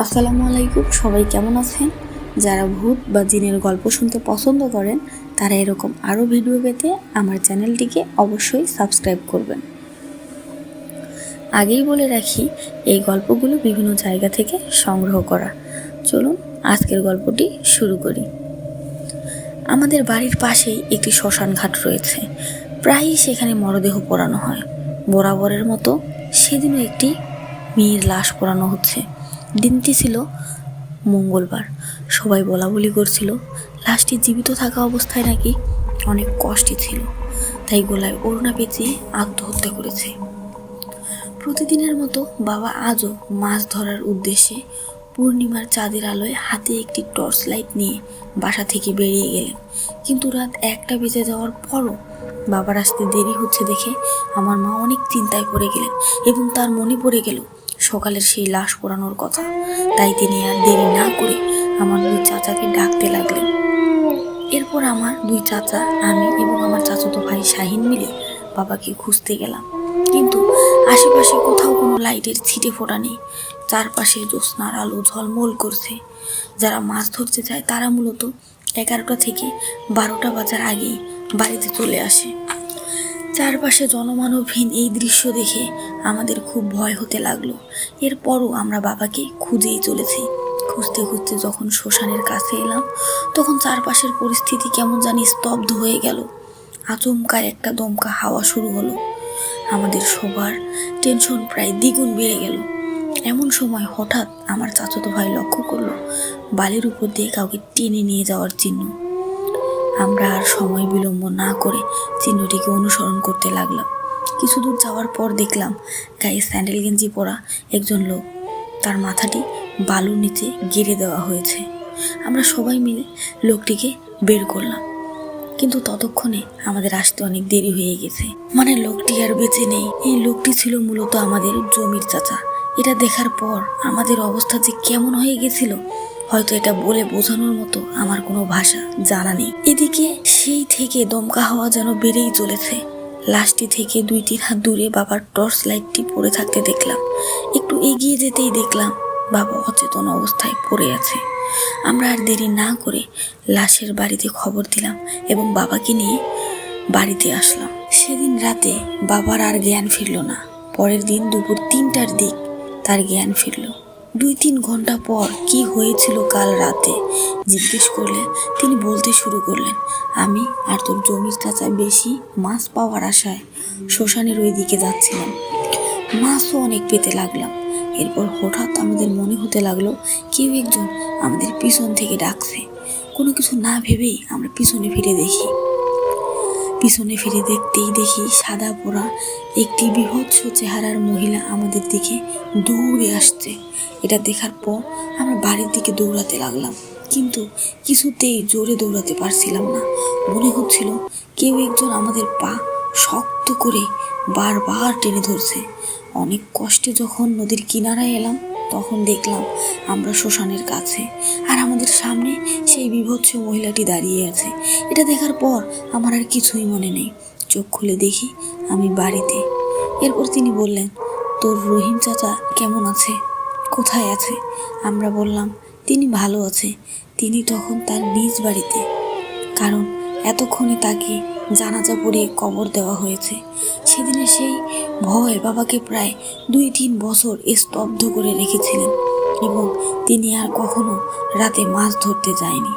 আসসালামু আলাইকুম। সবাই কেমন আছেন? যারা ভূত বা জিনের গল্প শুনতে পছন্দ করেন তারা এরকম আরও ভিডিও পেতে আমার চ্যানেলটিকে অবশ্যই সাবস্ক্রাইব করবেন। আগেই বলে রাখি, এই গল্পগুলো বিভিন্ন জায়গা থেকে সংগ্রহ করা। চলুন আজকের গল্পটি শুরু করি। আমাদের বাড়ির পাশেই একটি শ্মশান ঘাট রয়েছে। প্রায়ই সেখানে মরদেহ পোড়ানো হয়। বরাবরের মতো সেদিনও একটি মেয়ের লাশ পোড়ানো হচ্ছে। দিনটি ছিল মঙ্গলবার। সবাই বলাবলি করছিল লাশটি জীবিত থাকা অবস্থায় নাকি অনেক কষ্টে ছিল, তাই গলায় ওড়না পেঁচিয়ে আত্মহত্যা করেছে। প্রতিদিনের মতো বাবা আজও মাছ ধরার উদ্দেশ্যে পূর্ণিমার চাঁদের আলোয় হাতে একটি টর্চ লাইট নিয়ে বাসা থেকে বেরিয়ে গেলেন। কিন্তু রাত 1টা বেজে যাওয়ার পরও বাবার আসতে দেরি হচ্ছে দেখে আমার মা অনেক চিন্তায় পড়ে গেলেন এবং তার মনে পড়ে গেল সকালের সেই লাশ পোড়ানোর কথা। তাই তিনি আর দেরি না করে আমার 2 চাচাকে ডাকতে লাগলেন। এরপর আমার 2 চাচা, আমি এবং আমার চাচাতো ভাই শাহিন মিলে বাবাকে খুঁজতে গেলাম। কিন্তু আশেপাশে কোথাও কোনো লাইটের ছিটে ফোটা নেই। চারপাশে জ্যোৎস্নার আলো ঝলমল করছে। যারা মাছ ধরতে যায় তারা মূলত 11টা থেকে 12টা বাজার আগেই বাড়িতে চলে আসে। চারপাশে জনমানবহীন এই দৃশ্য দেখে আমাদের খুব ভয় হতে লাগলো। এরপরও আমরা বাবাকে খুঁজেই চলেছি। খুঁজতে খুঁজতে যখন শ্মশানের কাছে এলাম, তখন চারপাশের পরিস্থিতি কেমন জানি স্তব্ধ হয়ে গেল। আচমকা একটা দমকা হাওয়া শুরু হলো। আমাদের সবার টেনশন প্রায় দ্বিগুণ বেড়ে গেল। এমন সময় হঠাৎ আমার চাচাতো ভাই লক্ষ্য করলো বালির উপর দিয়ে কাউকে টেনে নিয়ে যাওয়ার চিহ্ন। আমরা আর সময় বিলম্ব না করে চিহ্নটিকে অনুসরণ করতে লাগলাম। কিছু দূর যাওয়ার পর দেখলাম গায়ে স্যান্ডেল গেঞ্জি পরা একজন লোক। তার মাথাটি বালুর নিচে গেড়ে দেওয়া হয়েছে। আমরা সবাই মিলে লোকটিকে বের করলাম, কিন্তু ততক্ষণে আমাদের আসতে অনেক দেরি হয়ে গেছে। লোকটি আর বেঁচে নেই। এই লোকটি ছিল মূলত আমাদের জমির চাচা। এটা দেখার পর আমাদের অবস্থা যে কেমন হয়ে গেছিল, হয়তো এটা বলে বোঝানোর মতো আমার কোনো ভাষা জানা নেই। এদিকে সেই থেকে দমকা হাওয়া যেন বেড়েই চলেছে। লাশটি থেকে 2-3 হাত দূরে বাবার টর্চ লাইটটি পড়ে থাকতে দেখলাম। একটু এগিয়ে যেতেই দেখলাম বাবা অচেতন অবস্থায় পড়ে আছে। আমরা আর দেরি না করে লাশের বাড়িতে খবর দিলাম এবং বাবাকে নিয়ে বাড়িতে আসলাম। সেদিন রাতে বাবার আর জ্ঞান ফিরল না। পরের দিন দুপুর 3টার দিক তার জ্ঞান ফিরল। 2-3 ঘন্টা পর কি হয়েছিল কাল রাতে জিজ্ঞেস করলে তিনি বলতে শুরু করলেন, আমি আর তোর জমির চাচা বেশি মাছ পাওয়ার আশায় শ্মশানের ওই দিকে যাচ্ছিলাম। মাছও অনেক পেতে লাগলাম। এরপর হঠাৎ আমাদের মনে হতে লাগলো কেউ একজন আমাদের পিছন থেকে ডাকছে। কোনো কিছু না ভেবেই আমরা পিছনে ফিরে দেখতেই দেখি সাদা পোড়া একটি বীভৎস চেহারার মহিলা আমাদের দিকে দৌড়ে আসছে। এটা দেখার পর আমরা বাড়ির দিকে দৌড়াতে লাগলাম, কিন্তু কিছুতেই জোরে দৌড়াতে পারছিলাম না। মনে হচ্ছিল কেউ একজন আমাদের পা শক্ত করে বারবার টেনে ধরছে। অনেক কষ্টে যখন নদীর কিনারায় এলাম, তখন দেখলাম আমরা শ্মশানের কাছে, আর আমাদের সামনে সেই বীভৎস মহিলাটি দাঁড়িয়ে আছে। এটা দেখার পর আমার আর কিছুই মনে নেই। চোখ খুলে দেখি আমি বাড়িতে। এরপর তিনি বললেন, তোর রহিম চাচা কেমন আছে, কোথায় আছে? আমরা বললাম তিনি ভালো আছে। তিনি তখন তার নিজ বাড়িতে, কারণ এতক্ষণে তাকে জানাজা পড়িয়ে কবর দেওয়া হয়েছে। সেদিনে সেই ভয় বাবাকে প্রায় 2-3 বছর স্তব্ধ করে রেখেছিলেন এবং তিনি আর কখনো রাতে মাছ ধরতে যায়নি।